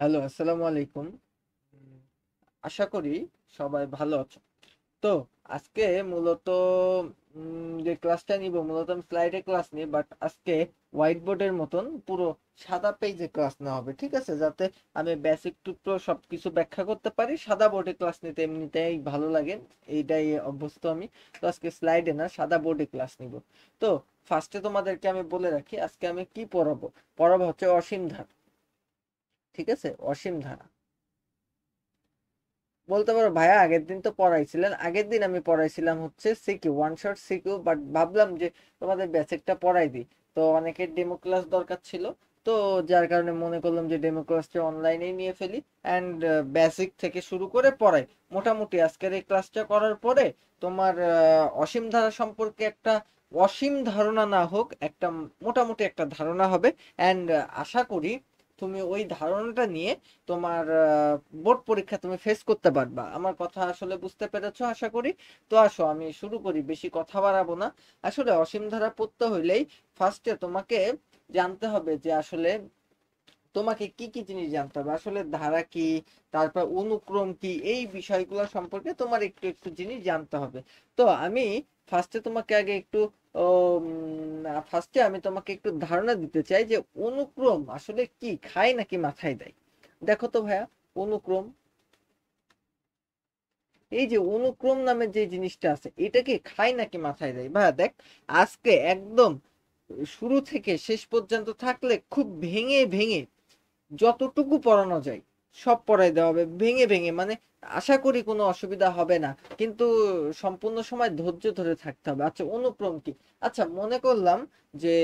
Hello, আসসালামু আলাইকুম। আশা করি সবাই ভালো আছো। তো আজকে মূলত যে ক্লাসটা নিব, মূলত আমি স্লাইডে ক্লাস নিই, বাট আজকে হোয়াইট বোর্ডের মতন পুরো সাদা পেজে ক্লাস নেওয়া হবে, ঠিক আছে? যাতে আমি বেসিক টু প্রো সবকিছু ব্যাখ্যা করতে পারি। সাদা বোর্ডে ক্লাস নিতে এমনিতেই ভালো লাগে, এইটাই অভ্যস্ত আমি। তো আজকে স্লাইডে না, সাদা বোর্ডে ক্লাস নিব। তো ফার্স্টে তোমাদেরকে আমি বলে রাখি আজকে আমি কি পড়াবো। পড়াবো হচ্ছে অসীম ধারা, ঠিক আছে? অসীম ধারা বলতে পারো ভাইয়া আগের দিন তো পড়াইছিলেন। আগের দিন আমি পড়াইছিলাম হচ্ছে CQ, one shot CQ, but ভাবলাম যে তোমাদের বেসিকটা পড়াই দিই। তো অনেকের ডেমো ক্লাস দরকার ছিল, তো যার কারণে মনে করলাম যে ডেমো ক্লাসটা অনলাইনেই নিয়ে ফেলি অ্যান্ড বেসিক থেকে শুরু করে পড়াই। মোটামুটি আজকের এই ক্লাসটা করার পরে তোমার অসীম ধারা সম্পর্কে একটা অসীম ধারণা না হোক, একটা মোটামুটি একটা ধারণা হবে। অ্যান্ড আশা করি তুমি ওই ধারণাটা নিয়ে তোমার বোর্ড পরীক্ষা তুমি ফেস করতে পারবা। আমার কথা আসলে বুঝতে পেরেছো আশা করি। তো আসো আমি শুরু করি, বেশি কথা বাড়াবো না। আসলে অসীম ধারা পড়তে হইলেই ফার্স্টে তোমাকে জানতে হবে যে আসলে তোমাকে কি কি জিনিস জানতে হবে, আসলে ধারা কি, তারপর অনুক্রম কি, এই বিষয়গুলো সম্পর্কে তোমার একটু একটু জিনিস জানতে হবে। তো আমি ফার্স্টে তোমাকে আগে একটু ফার্স্টে আমি তোমাকে একটু ধারণা দিতে চাই যে অনুক্রম আসলে কি, খায় নাকি মাথায় দেয়। দেখো তো ভাইয়া, অনুক্রম, এই যে অনুক্রম নামের যে জিনিসটা আছে, এটা কি খায় নাকি মাথায় দেয়? ভাইয়া দেখ, আজকে একদম শুরু থেকে শেষ পর্যন্ত থাকলে খুব ভেঙে ভেঙে যতটুকু পড়ানো যায় সব পড়াই দেওয়া হবে, ভেঙে ভেঙে। মানে আশা করি কোনো অসুবিধা হবে না, কিন্তু সম্পূর্ণ সময় ধৈর্য ধরে থাকতে হবে। আচ্ছা, অনুক্রম কি? আচ্ছা, মনে করলাম যে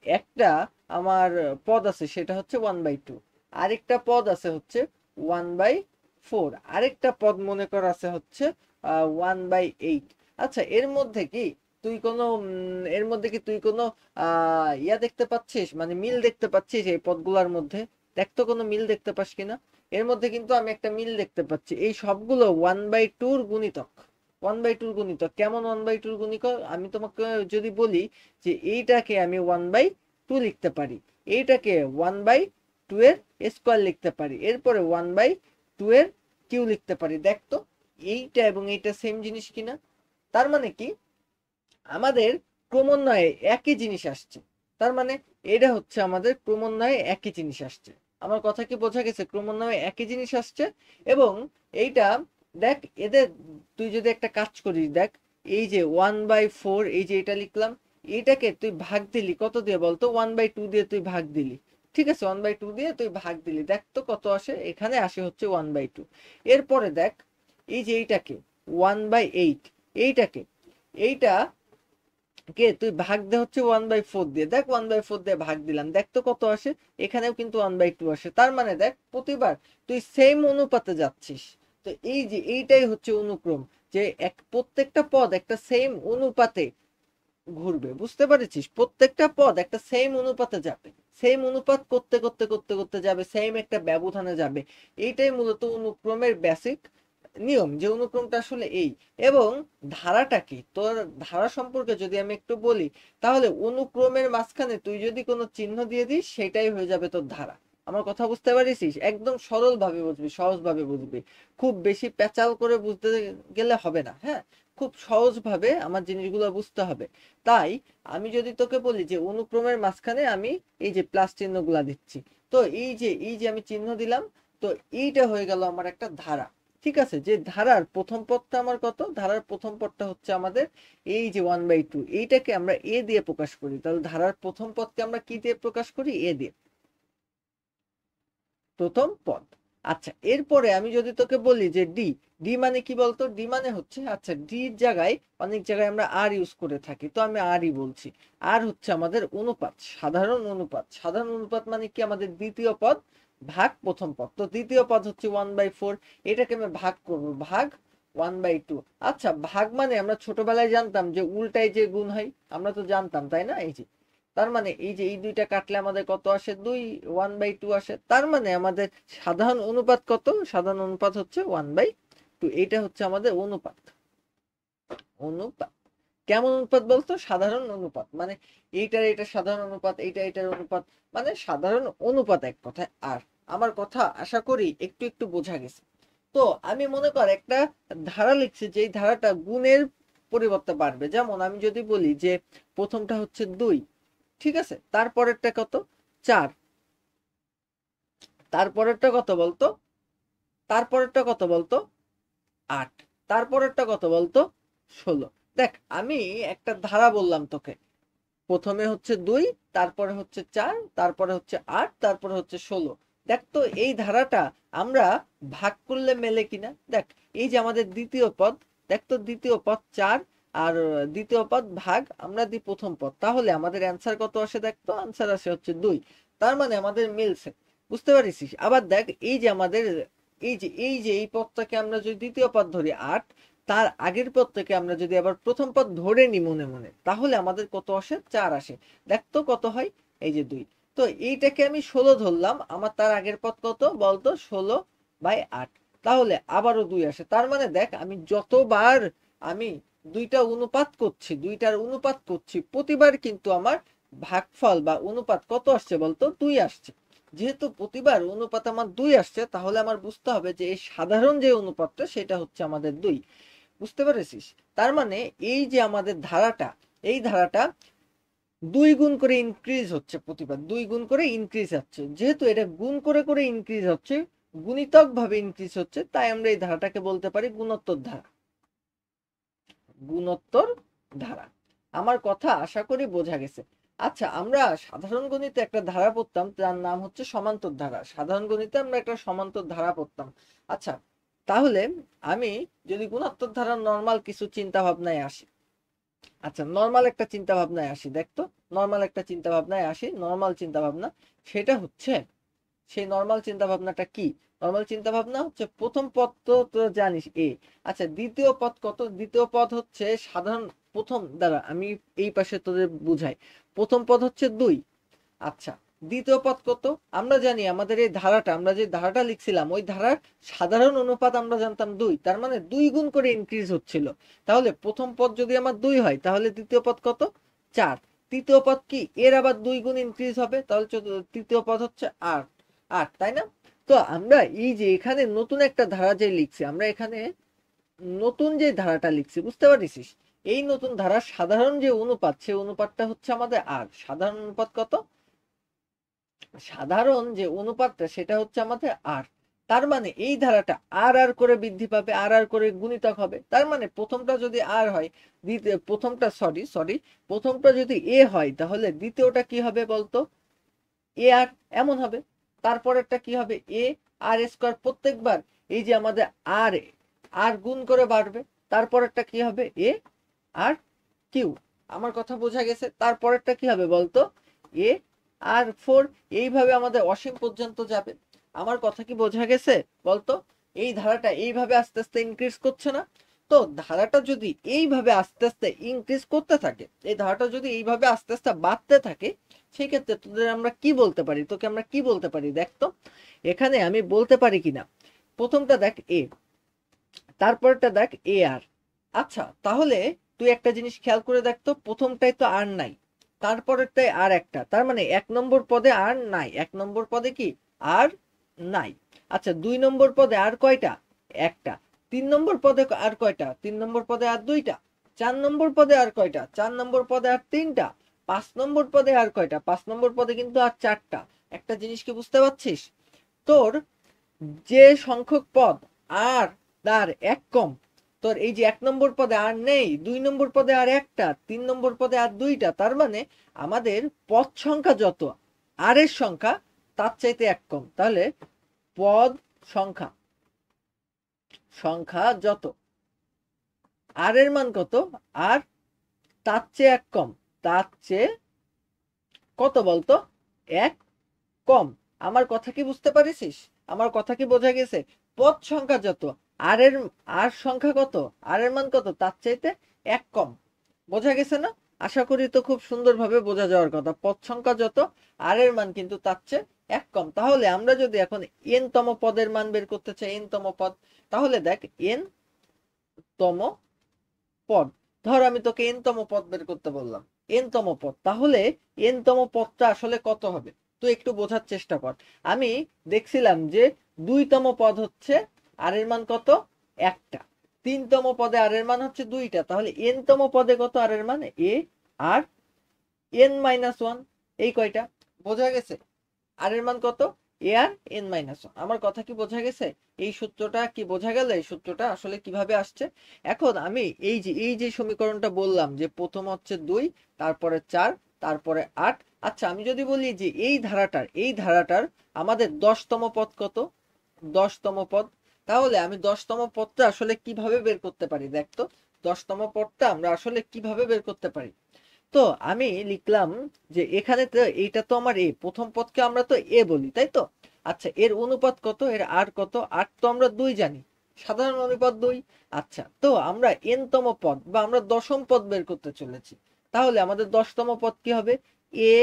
একটা আমার পদ আছে, সেটা হচ্ছে 1/2। আরেকটা পদ আছে হচ্ছে 1/4। আরেকটা পদ মনে কর আছে হচ্ছে 1/8। আচ্ছা, এর মধ্যে কি তুই কোনো ইয়া দেখতে পাচ্ছিস, মানে মিল দেখতে পাচ্ছিস এই পদগুলোর মধ্যে? দেখ তো কোনো মিল দেখতে পাস কিনা। এর মধ্যে কিন্তু আমি একটা মিল দেখতে পাচ্ছি, এই সবগুলো 1/2 গুণিতক। 1/2 গুণিতক কেমন? 1/2 গুণিতক আমি তোমাকে যদি বলি যে এইটাকে আমি 1/2 লিখতে পারি, এইটাকে 1/2 এর স্কোয়ার লিখতে পারি, এরপরে 1/2 এর কিউ লিখতে পারি। দেখ তো এইটা এবং এইটা সেম জিনিস কিনা। তার মানে কি, আমাদের ক্রমান্বয়ে একই জিনিস আসছে। তার মানে এটা হচ্ছে আমাদের ক্রমান্বয়ে একই জিনিস আসছে। আমার কথা কি বোঝা গেছে? ক্রমান্বয়ে একই জিনিস আসছে। এবং এইটা দেখ, এদের তুই যদি একটা কাজ করিস, দেখ এই যে 1/4, এই যে এটা লিখলাম, এটাকে তুই ভাগ দিলি কত দিয়ে বলতো? 1/2 দিয়ে তুই ভাগ দিলি, ঠিক আছে? 1/2 দিয়ে তুই ভাগ দিলি, দেখ তো কত আসে। এখানে আসে হচ্ছে 1/2। এরপরে দেখ এই যে এইটাকে 1/8, এইটাকে এইটা কে তুই ভাগ দে হচ্ছে 1/4 দিয়ে। দেখ 1/4 দিয়ে ভাগ দিলাম, দেখ তো কত আসে। এখানেও কিন্তু 1/2 আসে। তার মানে দেখ প্রতিবার তুই সেম অনুপাতে যাচ্ছিস। তো এই যে এইটাই হচ্ছে অনুক্রম, যে প্রত্যেকটা পদ একটা সেম অনুপাতে ঘুরবে, বুঝতে পেরেছিস? প্রত্যেকটা পদ একটা সেম অনুপাতে যাবে, সেম অনুপাত করতে করতে করতে করতে যাবে, সেম একটা ব্যবধানে যাবে। এইটাই মূলত অনুক্রমের বেসিক নিয়ম, যে অনুক্রমটা আসলে এই। এবং ধারাটা কি, তোর ধারা সম্পর্কে যদি আমি একটু বলি, তাহলে অনুক্রমের মাঝখানে তুই যদি কোনো চিহ্ন দিয়ে দিস, সেটাই হয়ে যাবে তোর ধারা। আমার কথা বুঝতে পারিস? একদম সরল ভাবে বুঝবি, সহজ ভাবে বুঝবি। খুব বেশি প্যাচাল করে বুঝতে গেলে হবে না, হ্যাঁ? খুব সহজ ভাবে আমার জিনিসগুলো বুঝতে হবে। তাই আমি যদি তোকে বলি যে অনুক্রমের মাঝখানে আমি এই যে প্লাস চিহ্নগুলা দিচ্ছি, তো এই যে আমি চিহ্ন দিলাম, তো এইটা হয়ে গেল আমার একটা ধারা। ঠিক আছে? যে ধারার প্রথম পদটা আমার কত, ধারার প্রথম পদটা হচ্ছে আমাদের এই যে 1/2, এইটাকে আমরা এ দিয়ে প্রকাশ করি। তাহলে ধারার প্রথম পদকে আমরা কি দিয়ে প্রকাশ করি? এ দিয়ে, প্রথম পদ। আচ্ছা, এরপরে আমি যদি তোকে বলি যে ডি, ডি মানে কি বলতো? ডি মানে হচ্ছে, আচ্ছা ডির জায়গায় অনেক জায়গায় আমরা আর ইউজ করে থাকি, তো আমি আরই বলছি। আর হচ্ছে আমাদের অনুপাত, সাধারণ অনুপাত। সাধারণ অনুপাত মানে কি? আমাদের দ্বিতীয় পদ ভাগ প্রথম পদ। তো দ্বিতীয় পদ হচ্ছে 1/4, এটাকে আমি ভাগ করব, ভাগ 1/2। আচ্ছা, ভাগ মানে আমরা ছোটবেলায় জানতাম যে উল্টায় যে গুণ হয়, আমরা তো জানতাম তাই না? এই যে, তার মানে এই যে এই দুইটা কাটলে আমাদের কত আসে? 2, 1/2 আসে। তার মানে আমাদের সাধারণ অনুপাত কত? সাধারণ অনুপাত হচ্ছে 1/2। এইটা হচ্ছে আমাদের অনুপাত, অনুপাত। কেমন অনুপাত বলতো? সাধারণ অনুপাত, মানে এইটার এটা সাধারণ অনুপাত, এইটা এটার অনুপাত, মানে সাধারণ অনুপাত এক কথায়। আর আমার কথা আশা করি একটু একটু বোঝা গেছে। তো আমি মনে কর একটা ধারা লিখছি, যেই ধারাটা গুণের পরিবর্তে বাড়বে। যেমন আমি যদি বলি যে প্রথমটা হচ্ছে 2, ঠিক আছে, তারপরেরটা কত? 4, তারপরেরটা কত বলতো? তারপরেরটা কত বলতো? 8, তারপরেরটা কত বলতো? 16। দেখ আমি একটা ধারা বললাম তোকে, প্রথমে হচ্ছে 2, তারপরে হচ্ছে 4, তারপরে হচ্ছে 8, তারপরে হচ্ছে 16। দেখ তো এই ধারাটা আমরা ভাগ করলে মেলে কিনা। দেখ এই যে আমাদের দ্বিতীয় পদ, দেখ তো দ্বিতীয় পদ 4, আর দ্বিতীয় পদ ভাগ আমরা দিই প্রথম পদ, তাহলে আমাদের অ্যান্সার কত আসে? দেখ তো অ্যান্সার আসে হচ্ছে 2। তার মানে আমাদের মিলছে, বুঝতে পারিস? আবার দেখ এই যে আমাদের এই যে এই পদটাকে আমরা যদি দ্বিতীয় পদ ধরি 8, তার আগের পদ থেকে আমরা যদি আবার প্রথম পদ ধরে নিই মনে মনে, তাহলে আমাদের কত আসে? 4 আসে। দেখ তো কত হয়? এই যে 2। তো এইটাকে আমি 16 ধরলাম, আমার তার আগের পদ কত বলতো? 16/8। তাহলে আবারও 2 আসে। তার মানে দেখ আমি যতবার আমি দুইটার অনুপাত করছি, প্রতিবার কিন্তু আমার ভাগফল বা অনুপাত কত আসছে বলতো? 2 আসছে। যেহেতু প্রতিবার অনুপাত আমার 2 আসছে, তাহলে আমার বুঝতে হবে যে এই সাধারণ যে অনুপাতটা সেটা হচ্ছে আমাদের 2। বুঝতে পেরেছিস? তার মানে এই যে আমাদের ধারাটা, এই ধারাটা 2 গুণ করে ইনক্রিজ হচ্ছে, প্রতিবার 2 গুণ করে ইনক্রিজ হচ্ছে। যেহেতু এটা গুণ করে করে ইনক্রিজ হচ্ছে, গুণিতক ভাবে ইনক্রিজ হচ্ছে, তাই আমরা এই ধারাটাকে বলতে পারি গুণোত্তর ধারা। গুণোত্তর ধারা। আমার কথা আশা করি বোঝা গেছে। আচ্ছা, আমরা সাধারণ গণিতে একটা ধারা পড়তাম, তার নাম হচ্ছে সমান্তর ধারা। সাধারণ গণিতে আমরা একটা সমান্তর ধারা পড়তাম। আচ্ছা, তাহলে আমি যদি গুণোত্তর ধারার নরমাল কিছু চিন্তা ভাবনায় আসি। আচ্ছা, নরমাল একটা চিন্তা ভাবনায় আসি, দেখতো নরমাল একটা চিন্তা ভাবনায় আসি, নরমাল চিন্তা ভাবনা। সেটা হচ্ছে, সেই নরমাল চিন্তা ভাবনাটা কি? নরমাল চিন্তা ভাবনা হচ্ছে প্রথম পদ তো তোরা জানিস এ। আচ্ছা, দ্বিতীয় পদ কত? দ্বিতীয় পদ হচ্ছে সাধারণ, প্রথম দ্বারা আমি এই পাশে তোদের বুঝাই, প্রথম পদ হচ্ছে 2। আচ্ছা, দ্বিতীয় পদ কত? আমরা জানি আমাদের এই ধারাটা, আমরা যে ধারাটা লিখছিলাম ওই ধারার সাধারণ অনুপাত আমরা জানতাম 2, তার মানে 2 গুণ করে ইনক্রিজ হচ্ছিল। তাহলে প্রথম পদ যদি আমার 2 হয়, তাহলে দ্বিতীয় পদ কত? 4। তৃতীয় পদ কি? এর আবার 2 গুণ ইনক্রিজ হবে, তাহলে তৃতীয় পদ হচ্ছে 8। 8, তাই না? তো আমরা এই যে এখানে নতুন একটা ধারা যে লিখছি, আমরা এখানে নতুন যে ধারাটা লিখছি, বুঝতে পারিস? এই নতুন ধারার সাধারণ যে অনুপাত, সেই অনুপাতটা হচ্ছে আমাদের আর। সাধারণ অনুপাত কত? সাধারণ যে অনুপাতটা সেটা হচ্ছে আমাদের আর। তার মানে এই ধারাটা আর আর করে বৃদ্ধি পাবে, আর আর করে গুণিতক হবে। তার মানে প্রথমটা যদি আর হয়, দ্বিতীয় প্রথমটা সরি সরি প্রথমটা যদি এ হয়, তাহলে দ্বিতীয়টা কি হবে বলতো? এ আর, এমন হবে। তারপরেরটা কি হবে? এ আর স্কোয়ার, প্রত্যেকবার এই যে আমাদের আর আর গুণ করে বাড়বে। তারপরেরটা কি হবে? এ আর কিউ। আমার কথা বোঝা গেছে? তারপরেরটা কি হবে বলতো? এ আর 4। এইভাবে আমাদের অসীম পর্যন্ত যাবে। আমার কথা কি বোঝা গেছে বলতো? এই ধারাটা এইভাবে আস্তে আস্তে ইনক্রিজ করছে না? তো ধারাটা যদি এইভাবে আস্তে আস্তে ইনক্রিজ করতে থাকে, এই ধারাটা যদি এইভাবে আস্তে আস্তে বাড়তে থাকে, সেই ক্ষেত্রে তোদের আমরা কি বলতে পারি, তোকে আমরা কি বলতে পারি দেখ তো, এখানে আমি বলতে পারি কিনা। প্রথমটা দেখ এ, তারপরটা দেখ এ আর। আচ্ছা, তাহলে তুই একটা জিনিস খেয়াল করে দেখ তো, প্রথমটাই তো আর নাই, তারপরেরটাই আর একটা, তার মানে 1 নম্বর পদে আর নাই। 1 নম্বর পদে কি আর নাই? আচ্ছা, 2 নম্বর পদে আর কয়টা? একটা। 3 নম্বর পদে আর কয়টা? 3 নম্বর পদে আর দুইটা। 4 নম্বর পদে আর কয়টা? 4 নম্বর পদে আর তিনটা। 5 নম্বর পদে আর কয়টা? 5 নম্বর পদে কিন্তু আর চারটা। একটা জিনিস কি বুঝতে পারছিস? তোর যে সংখ্যক পদ আর তার এক কম, তোর এই যে 1 নম্বর পদে আর নেই, 2 নম্বর পদে আর একটা, 3 নম্বর পদে আর দুইটা, তার মানে আমাদের পদ সংখ্যা যত, আর এর সংখ্যা তার চাইতে এক কম। তাহলে পদ সংখ্যা সংখ্যা যত, আর এর মান কত? আর তার চেয়ে এক কম, তার চেয়ে কত বলতো? এক কম। আমার কথা কি বুঝতে পারিস? আমার কথা কি বোঝা গেছে? পদ সংখ্যা যত, আর এর আর সংখ্যা কত, আর এর মান কত, তার চাইতে এক কম। বোঝা গেছে না? আশা করি তো খুব সুন্দরভাবে বোঝা যাওয়ার কথা। পদ সংখ্যা যত, আর এর মান কিন্তু তার চেয়ে এক কম। তাহলে আমরা যদি এখন এন তম পদের মান বের করতে চাই, এন তম পদ, তাহলে দেখ এন তম পদ, ধর আমি তোকে n তম পদ বের করতে বললাম, n তম পদ, তাহলে n তম পদটা আসলে কত হবে তুই একটু বোঝার চেষ্টা কর। আমি দেখছিলাম যে 2 তম পদ হচ্ছে আর এর মান কত, একটা। 3 তম পদে আর এর মান হচ্ছে 2টা, তাহলে n তম পদে কত আর এর মান a আর n-1, এই কয়টা, বোঝা গেছে? আর এর মান কত, এ আর n-1। আমার কথা কি বোঝা গেছে? এই সূত্রটা কি বোঝা গেল? এই সূত্রটা আসলে কিভাবে আসছে? এখন আমি এই যে সমীকরণটা বললাম যে প্রথম হচ্ছে 2, তারপরে 4, তারপরে 8। আচ্ছা আমি যদি বলি যে এই ধারাটার আমাদের 10তম পদ কত, 10তম পদ, তাহলে আমি 10তম পদটা আসলে কিভাবে বের করতে পারি দেখ তো। 10তম পদটা আমরা আসলে কিভাবে বের করতে পারি? তো আমি লিখলাম যে এখানে তো এইটা তো আমার এ, প্রথম পদকে আমরা তো এ বলি, তাই তো? আচ্ছা এর অনুপাত কত, এর আর কত, আর তো আমরা 2 জানি, সাধারণ অনুপাত 2। আচ্ছা তো আমরা n তম পদ বা আমরা দশম পদ বের করতে চলেছি, তাহলে আমাদের 10তম পদ কি হবে, এ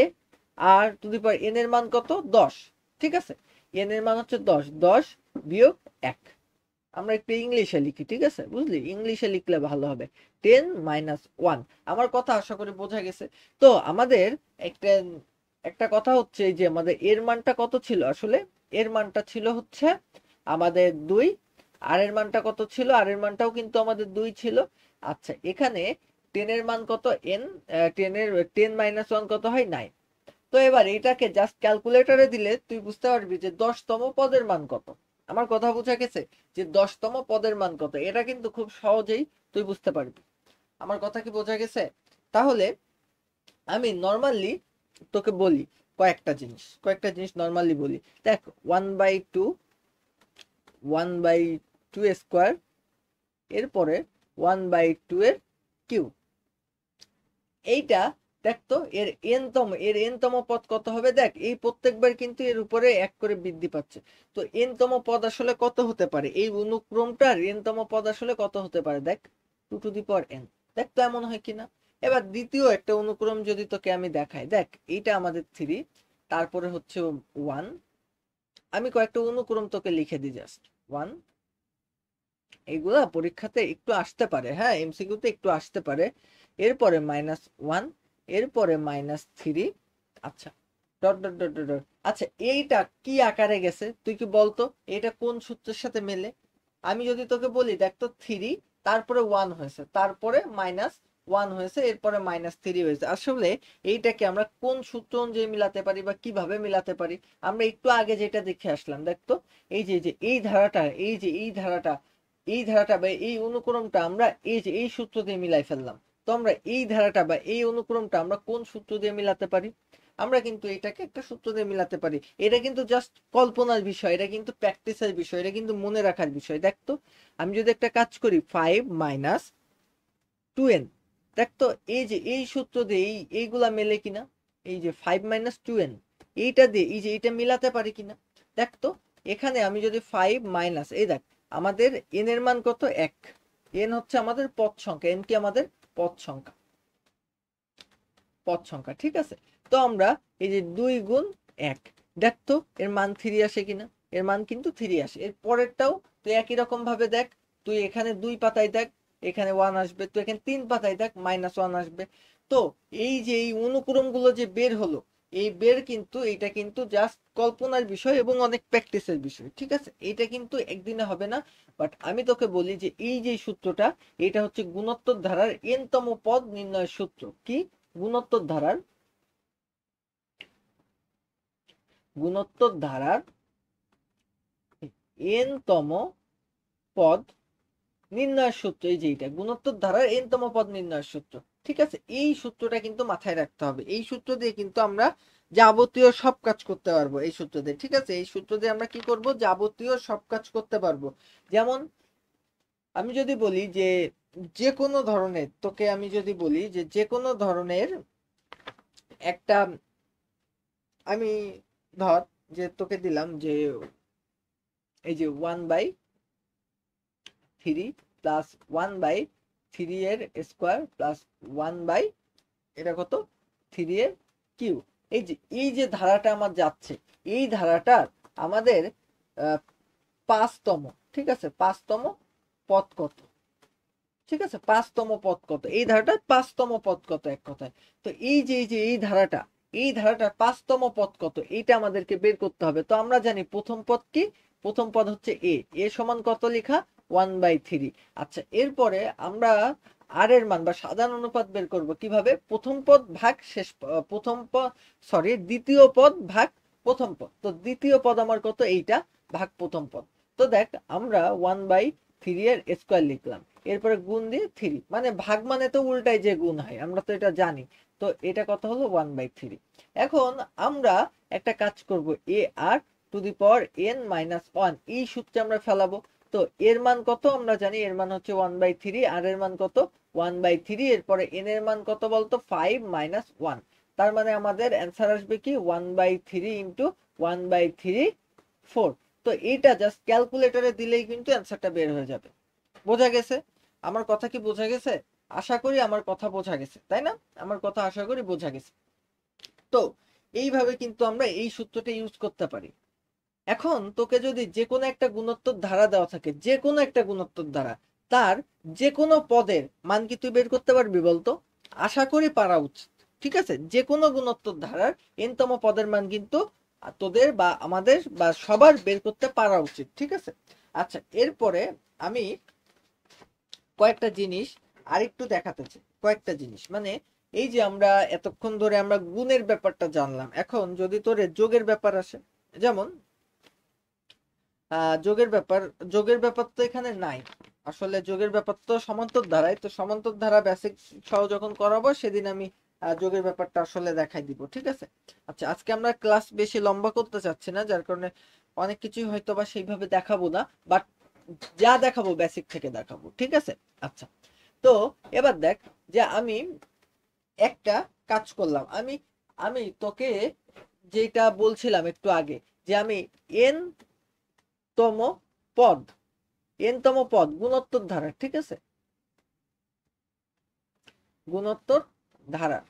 r to the power n এর মান কত, 10। ঠিক আছে, n এর মান হচ্ছে 10, 10 বিয়োগ 1। আমরা একটু ইংলিশে লিখি, ঠিক আছে, বুঝলি, ইংলিশে লিখলে ভালো হবে। 10-1। আমার কথা আশা করি বোঝা গেছে। তো আমাদের একটা একটা কথা হচ্ছে যে আমাদের এর মানটা কত ছিল আসলে, এর মানটা ছিল হচ্ছে আমাদের 2, আর এর মানটা কত ছিল, আর এর মানটাও কিন্তু আমাদের 2 ছিল। আচ্ছা এখানে 10 এর মান কত, n, 10 কত হয়, 9। তো এবার এটাকে জাস্ট ক্যালকুলেটরে দিলে তুই বুঝতে পারবি যে 10তম পদের মান কত। আমার কথা বোঝা গেছে? যে 10তম পদের মান কত, এটা কিন্তু খুব সহজেই তুই বুঝতে পারবি। আমার কথা কি বোঝা গেছে? তাহলে আমি নর্মালি তোকে বলি কয়েকটা জিনিস নর্মালি বলি। দেখ 1/2, 1/2 স্কোয়ার, এরপরে 1/2 এর কিউব, এইটা দেখ তো এর n তম পদ কত হবে। দেখ এই প্রত্যেকবার কিন্তু এর উপরে 1 করে বৃদ্ধি পাচ্ছে। তো n তম পদ আসলে কত হতে পারে, এই অনুক্রমটার n তম পদ আসলে কত হতে পারে, দেখ 2 টু দি পাওয়ার n। দেখ তো এমন হয় কিনা। এবার দ্বিতীয় একটা অনুক্রম যদি তোকে আমি দেখাই, দেখ এইটা আমাদের 3, তারপরে হচ্ছে 1। আমি কয়েকটা অনুক্রম তোকে লিখে দিই, জাস্ট 1। এইগুলা পরীক্ষাতে একটু আসতে পারে, হ্যাঁ এমসিকিউতে একটু আসতে পারে। এরপরে -1, এরপরে -3। আচ্ছা dot dot dot dot dot. আচ্ছা এইটা কি আকারে গেছে তুই কি বলতো, এটা কোন সূত্রের সাথে মেলে? আমি যদি তোকে বলি দেখ তো 3, তারপরে 1 হয়েছে, তারপরে -1 হয়েছে, এরপরে -3 হয়েছে, আসলে এইটাকে আমরা কোন সূত্র অনুযায়ী মিলাতে পারি বা কিভাবে মিলাতে পারি? আমরা একটু আগে যেটা দেখে আসলাম, দেখ তো এই যে এই ধারাটা বা এই অনুক্রমটা আমরা এই সূত্র দিয়ে মিলাই ফেললাম। তো আমরা এই ধারাটা বা এই অনুক্রমটা আমরা কোন সূত্র দিয়ে মিলাতে পারি? আমরা কিন্তু এটাকে একটা সূত্র দিয়ে মিলাতে পারি। এটা কিন্তু জাস্ট কল্পনার বিষয়, এটা কিন্তু প্র্যাকটিসের বিষয়, এটা কিন্তু মনে রাখার বিষয়। দেখ তো আমি যদি একটা কাজ করি 5-2n, দেখ তো এই যে এই সূত্র দিয়ে এইগুলা মেলে কিনা, এই যে 5-2n, এইটা দিয়ে এই যে এটা মিলাতে পারি কিনা। দেখ তো এখানে আমি যদি 5 এই দেখ আমাদের n এর মান কত, 1। n হচ্ছে আমাদের পদ সংখ্যা, n কি আমাদের পদ সংখ্যা, ঠিক আছে। তো আমরা এই যে 2 গুণ 1, দেখ তো এর মান 3 আসে কিনা, এর মান কিন্তু 3 আসে। এর পরেরটাও তুই একই রকম ভাবে দেখ, তুই এখানে 2 পাতায় দেখ এখানে 1 আসবে, তুই এখানে 3 পাতায় দেখ -1 আসবে। তো এই যে এই অনুক্রম গুলো যে বের হলো, এই বের কিন্তু এটা কিন্তু জাস্ট কল্পনার বিষয় এবং অনেক প্র্যাকটিসের বিষয়, ঠিক আছে, এটা কিন্তু একদিনে হবে না। বাট আমি তোকে বলি যে এই যে সূত্রটা, এটা হচ্ছে গুণোত্তর ধারার n-তম পদ নির্ণয়ের সূত্র। কি? গুণোত্তর ধারার n-তম পদ নির্ণয়ের সূত্র, এই যে এইটা গুণোত্তর ধারার n-তম পদ নির্ণয়ের সূত্র, ঠিক আছে। এই সূত্রটা কিন্তু মাথায় রাখতে হবে, এই সূত্র দিয়ে কিন্তু আমরা যাবতীয় সব কাজ করতে পারবো এই সূত্র দিয়ে, ঠিক আছে। এই সূত্র দিয়ে আমরা কি করব, যাবতীয় সব কাজ করতে পারবো। যেমন আমি যদি বলি যে যে কোনো ধরনের, তোকে আমি যদি বলি যে যে কোনো ধরনের একটা, আমি ধর যে তোকে দিলাম যে এই যে 1/3 প্লাস 1/3 এর স্কোয়ার প্লাস 1 বাই এটা কত 3 এর কিউ। এই যে ধারাটা আমার যাচ্ছে, এই ধারাটার আমাদের 5তম, ঠিক আছে, 5তম পদ কত, ঠিক আছে, 5তম পদ কত, এই ধারাটার 5তম পদ কত এক কথায়। তো এই যে এই ধারাটার 5তম পদ কত এইটা আমাদেরকে বের করতে হবে। তো আমরা জানি প্রথম পদ কি, প্রথম পদ হচ্ছে এ সমান কত লেখা 1/3। আচ্ছা, এরপরে আমরা আর এর মান বা সাধারণ অনুপাত বের করব কিভাবে, প্রথম পদ ভাগ শেষ প্রথম পদ, সরি দ্বিতীয় পদ ভাগ প্রথম পদ। তো দ্বিতীয় পদ আমার কত, এইটা ভাগ প্রথম পদ। তো দেখ আমরা 1/3 এর স্কয়ার লিখলাম, এরপরে গুণ দিয়ে 3, মানে ভাগ মানে তো উল্টাই যে গুণ হয়, আমরা তো এটা জানি। তো এটা কত হলো 1/3। এখন আমরা একটা কাজ করব, এ r to the power n-1 এই সূত্রে আমরা ফেলাবো। তো এর মান কত আমরা জানি, এর মান হচ্ছে 1/3, আর এর মান কত 1/3, এরপরে n এর মান কত বলতো 5-1। তার মানে আমাদের অ্যান্সার আসবে কি 1/3 ইন্টু 1/3 4। তো এইটা জাস্ট ক্যালকুলেটরে দিলেই কিন্তু অ্যান্সারটা বের হয়ে যাবে। বোঝা গেছে? আমার কথা কি বোঝা গেছে? আশা করি আমার কথা বোঝা গেছে, তাই না? আমার কথা আশা করি বোঝা গেছে। তো এইভাবে কিন্তু আমরা এই সূত্রটা ইউজ করতে পারি। এখন তোকে যদি যে কোনো একটা গুণোত্তর ধারা দেওয়া থাকে, যে কোনো একটা গুণোত্তর ধারা, তার যে কোনো পদের মান কি তুই বের করতে পারবি বলতো? আশা করি পারা উচিত। ঠিক আছে, যে কোনো গুণোত্তর ধারার n-তম পদের মান কিন্তু তোদের বা আমাদের বা সবার বের করতে পারা উচিত। ঠিক আছে, আচ্ছা এরপরে আমি কয়েকটা জিনিস আরেকটু দেখাতে চাই, কয়েকটা জিনিস মানে এই যে আমরা এতক্ষণ ধরে আমরা গুণের ব্যাপারটা জানলাম, এখন যদি তোরে যোগের ব্যাপার আসে, যেমন যোগের ব্যাপার তো এখানে নাই। আসলে যোগের ব্যাপার তো সমান্তর ধারায়, তো সমান্তর ধারা বেসিক সহ যখন করাবো সেদিন আমি যোগের ব্যাপারটা আসলে দেখাই দিব। ঠিক আছে, আচ্ছা আজকে আমরা ক্লাস বেশি লম্বা করতে চাচ্ছি না, যার কারণে অনেক কিছুই হয়তো বা সেইভাবে দেখাবো না, বাট যা দেখাবো বেসিক থেকে দেখাবো। ঠিক আছে, আচ্ছা তো এবার দেখ যে আমি একটা কাজ করলাম, আমি আমি তোকে যেটা বলছিলাম একটু আগে, যে আমি এন তম পদ n-তম পদ গুণোত্তর ধারা, ঠিক আছে, গুণোত্তর ধারা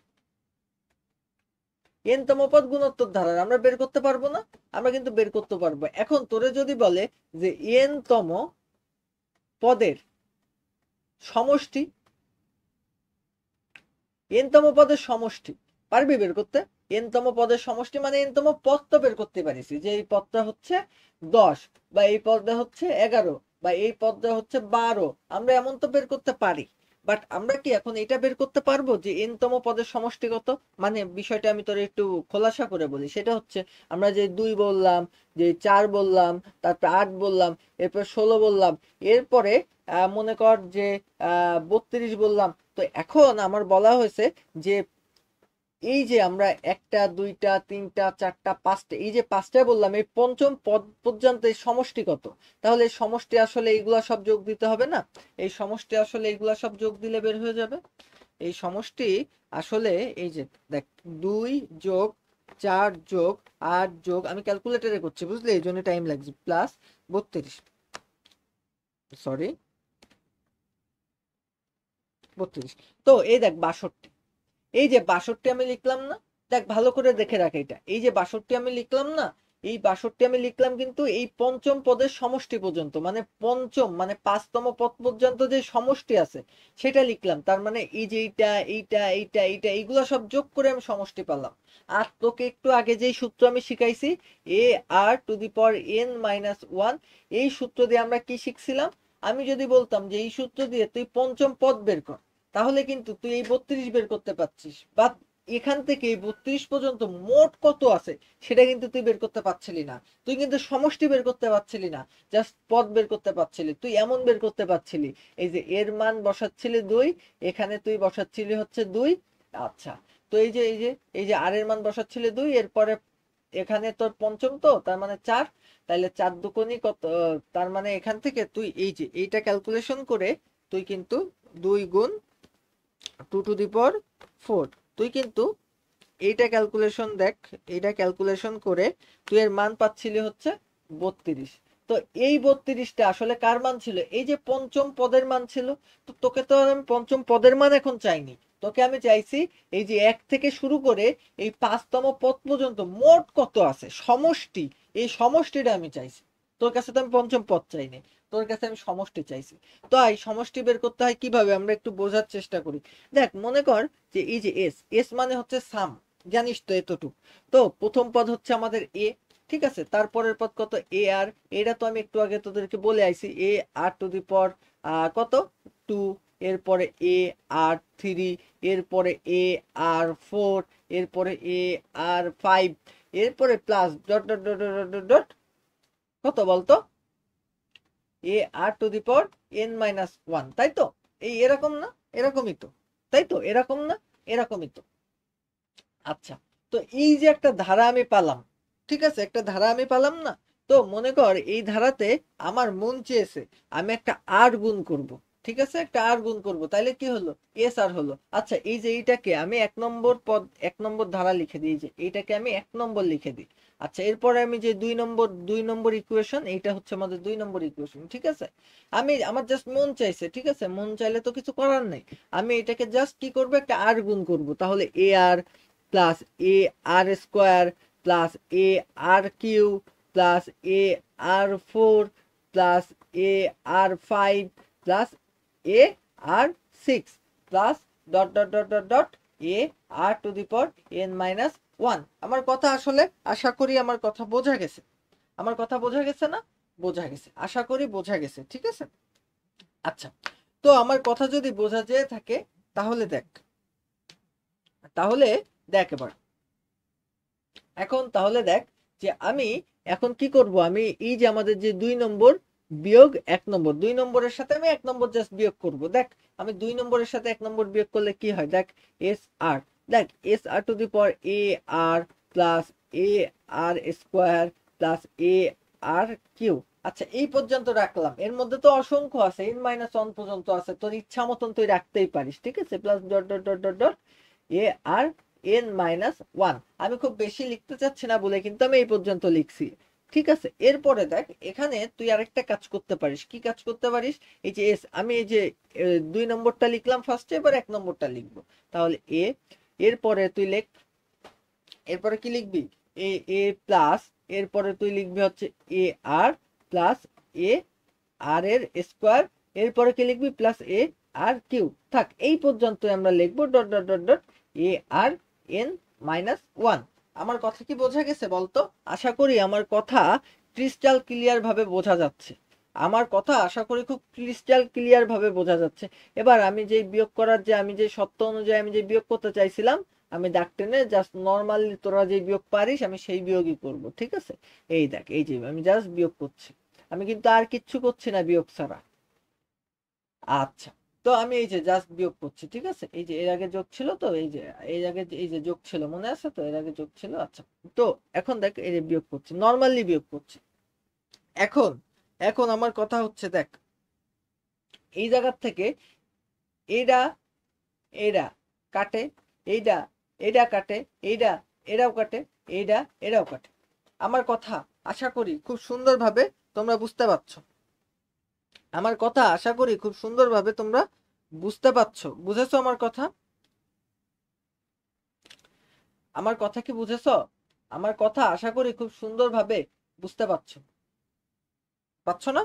n-তম পদ গুণোত্তর ধারার আমরা বের করতে পারবো না? আমরা কিন্তু বের করতে পারবো। এখন তোরে যদি বলে যে n-তম পদের সমষ্টি, n-তম পদের সমষ্টি পারবি বের করতে? n-তম পদের সমষ্টি মানে n-তম পদ তো বের করতে পারিস, যে এই পদটা হচ্ছে 10, বা এই পদটা হচ্ছে 11, বা এই পদটা হচ্ছে 12, আমরা এমন তো বের করতে পারি। বাট আমরা কি এখন এটা বের করতে পারবো যে n-তম পদের সমষ্টি কত? মানে বিষয়টা আমি তোর একটু খোলাসা করে বলি, সেটা হচ্ছে আমরা যে 2 বললাম, যে 4 বললাম, তারপর 8 বললাম, এরপর 16 বললাম, এরপরে মনে কর যে 32 বললাম। তো এখন আমার বলা হয়েছে যে এই যে আমরা 1টা 2টা 3টা 4টা 5টা, এই যে 5টা বললাম, এই পঞ্চম পদ পর্যন্ত এই সমষ্টি কত? তাহলে এই সমষ্টি আসলে এইগুলা সব যোগ দিতে হবে না? এই সমষ্টি আসলে এইগুলা সব যোগ দিলে বের হয়ে যাবে। এই সমষ্টি আসলে এই যে দেখ 2 যোগ 4 যোগ 8 যোগ, আমি ক্যালকুলেটরে করছি বুঝলি, এই জন্য টাইম লাগছে, প্লাস 32, সরি 32, তো এই দেখ 62, এই যে 62 আমি লিখলাম না, দেখ ভালো করে দেখে রাখ এটা, এই যে 62 আমি লিখলাম না, এই 62 আমি লিখলাম কিন্তু এই পঞ্চম পদের সমষ্টি পর্যন্ত, মানে পঞ্চম মানে 5তম পদ পর্যন্ত যে সমষ্টি আছে সেটা লিখলাম। তার মানে এই যে এইটা এইটা এইটা এইটা এইগুলো সব যোগ করে আমি সমষ্টি পেলাম। আর তোকে একটু আগে যেই সূত্র আমি শিখাইছি, এ r to the power n-1, এই সূত্র দিয়ে আমরা কি শিখছিলাম, আমি যদি বলতাম যে এই সূত্র দিয়ে তুই পঞ্চম পদ বের কর, তাহলে কিন্তু তুই এই 32 বের করতে পারছিস, বা এখান থেকে এই 32 পর্যন্ত মোট কত আছে সেটা কিন্তু তুই বের করতে পারছিলি না। তুই কিন্তু সমষ্টি বের করতে পারছিলি না, জাস্ট পদ বের করতে পারছিলি। তুই এমন বের করতে পারছিলি, এই যে এর মান বসাচ্ছিলি 2, এখানে তুই বসাচ্ছিলি হচ্ছে 2। আচ্ছা, তো এই যে আর এর মান বসাচ্ছিলি 2, এরপরে এখানে তোর পঞ্চম, তো তার মানে 4, তাহলে 4 দুগুণই কত, তার মানে এখান থেকে তুই এই যে এইটা ক্যালকুলেশন করে তুই কিন্তু 2 গুণ 2 টু দি পাওয়ার 4, তুই কিন্তু এইটা ক্যালকুলেশন দেখ, এইটা ক্যালকুলেশন করে তুই এর মান পাচ্ছিলি হচ্ছে 32। তো এই 32টা আসলে কার মান ছিল? এই যে পঞ্চম পদের মান ছিল। তো তোকে তো আমি পঞ্চম পদের মান এখন চাইনি, তোকে আমি চাইছি এই যে 1 থেকে শুরু করে এই 5তম পদ পর্যন্ত মোট কত আছে সমষ্টি, এই সমষ্টিটা আমি চাইছি। তোর কাছে তো আমি পঞ্চম পদ চাইনি, তোর কাছে আমি সমষ্টি চাইছি। তো এই সমষ্টি বের করতে হয় কিভাবে, আমরা একটু বোঝার চেষ্টা করি। দেখ মনে কর যে এই যে এস, এস মানে হচ্ছে সাম, জানিস তো এতটুক। তো প্রথম পদ হচ্ছে আমাদের এ, ঠিক আছে, তারপরের পদ কত, এ আর, এটা তো আমি একটু আগে তোদেরকে বলে আইছি, এ আর টু দি পাওয়ার কত 2, এরপরে এ আর 3, এরপরে এ আর 4, এরপরে এ আর 5, এরপরে plus dot dot dot dot dot dot কত বলতো, এ r to the power n-1, তাই তো? এই এরকম না, এরকমই তো, তাই তো, এরকম না, এরকমই তো। আচ্ছা, তো এই যে একটা ধারা আমি পেলাম, ঠিক আছে, একটা ধারা আমি পেলাম না? তো মনে কর এই ধারাতে আমার মন চেয়েছে আমি একটা আর গুণ করব, ঠিক আছে, একটা আর গুণ করব, তাইলে কি হলো, এস আর হলো। আচ্ছা, এই যে এইটাকে আমি 1 নম্বর পদ, 1 নম্বর ধারা লিখে দিই, যে এইটাকে আমি 1 নম্বর লিখে দিই। আচ্ছা, এরপরে আমি যে 2 নম্বর ইকুয়েশন, এইটা হচ্ছে আমাদের 2 নম্বর ইকুয়েশন, ঠিক আছে। আমি আমার জাস্ট মন চাইছে, ঠিক আছে, মন চাইলে তো কিছু করার নেই। আমি এটাকে জাস্ট কি করব, একটা আর গুণ করব, তাহলে a r plus a r square plus a r cube plus a r 4 plus a r 5 plus a r 6 plus dot dot dot dot dot a r to the power n-1। আমার কথা আসলে আশা করি আমার কথা বোঝা গেছে, আমার কথা বোঝা গেছে না? বোঝা গেছে, আশা করি বোঝা গেছে, ঠিক আছে। আচ্ছা, তো আমার কথা যদি বোঝা যেয়ে থাকে তাহলে দেখ, তাহলে দেখ এবার, এখন তাহলে দেখ যে আমি এখন কি করব, আমি এই যে আমাদের যে 2 নম্বর বিয়োগ 1 নম্বর, 2 নম্বরের সাথে আমি 1 নম্বর জাস্ট বিয়োগ করব। দেখ আমি 2 নম্বরের সাথে 1 নম্বর বিয়োগ করলে কি হয়, দেখ এস আর, দেখ S R to the power a r plus a r square plus a r cube. আচ্ছা, এই পর্যন্ত রাখলাম, এর মধ্যে তো অসংখ্য আছে, n-1 পর্যন্ত আছে, তোর ইচ্ছা মতন তুই রাখতেই পারিস, ঠিক আছে, plus dot dot dot dot dot a r n-1। আমি খুব বেশি লিখতে চাচ্ছি না বলে কিন্তু আমি এই পর্যন্ত লিখছি, ঠিক আছে। এরপরে দেখ এখানে তুই আরেকটা কাজ করতে পারিস, কি কাজ করতে পারিস, এই যে এস, আমি এই যে 2 নম্বরটা লিখলাম ফার্স্টে, এবার 1 নম্বরটা লিখবো, তাহলে এ, এরপরে তুই লেখ, এরপরে কি লিখবি, এ এ প্লাস, এরপরে তুই লিখবি হচ্ছে এ আর প্লাস এ আর এর স্কোয়ার, এরপরে কি লিখবি, প্লাস এ আর কিউ। থাক, এই পর্যন্ত আমরা লিখবো dot dot dot dot a r n-1। আমার কথা কি বোঝা গেছে বলতো? আশা করি আমার কথা ক্রিস্টাল ক্লিয়ার ভাবে বোঝা যাচ্ছে, আমার কথা আশা করি খুব ক্রিস্টাল ক্লিয়ার ভাবে বোঝা যাচ্ছে। এবার আমি যে বিয়োগ করার, যে আমি যে সত্য অনুযায়ী আমি যে বিয়োগ করতে চাইছিলাম, আমি দাগ টেনে জাস্ট নর্মালি তোরা যে বিয়োগ পারিস আমি সেই বিয়োগই করব, ঠিক আছে। এই দেখ, এই যে আমি জাস্ট বিয়োগ করছি, আমি কিন্তু আর কিচ্ছু করছি না বিয়োগ ছাড়া। আচ্ছা, তো আমি এই যে জাস্ট বিয়োগ করছি, ঠিক আছে, এই যে এর আগে যোগ ছিল, তো এই যে এর আগে এই যে যোগ ছিল মনে আছে তো, এর আগে যোগ ছিল। আচ্ছা, তো এখন দেখ এই যে বিয়োগ করছি, নর্মালি বিয়োগ করছি। এখন এখন আমার কথা হচ্ছে দেখ, এই জায়গার থেকে এইটা, এইটা কাটে, এইটা, এইটা কাটে, এইটা, এরাও কাটে, এইটা, এরাও কাটে। আমার কথা আশা করি খুব সুন্দরভাবে তোমরা বুঝতে পারছো, আমার কথা আশা করি খুব সুন্দরভাবে তোমরা বুঝতে পারছো, বুঝেছো আমার কথা? আমার কথা কি বুঝেছো? আমার কথা আশা করি খুব সুন্দরভাবে বুঝতে পারছো, পারছো না?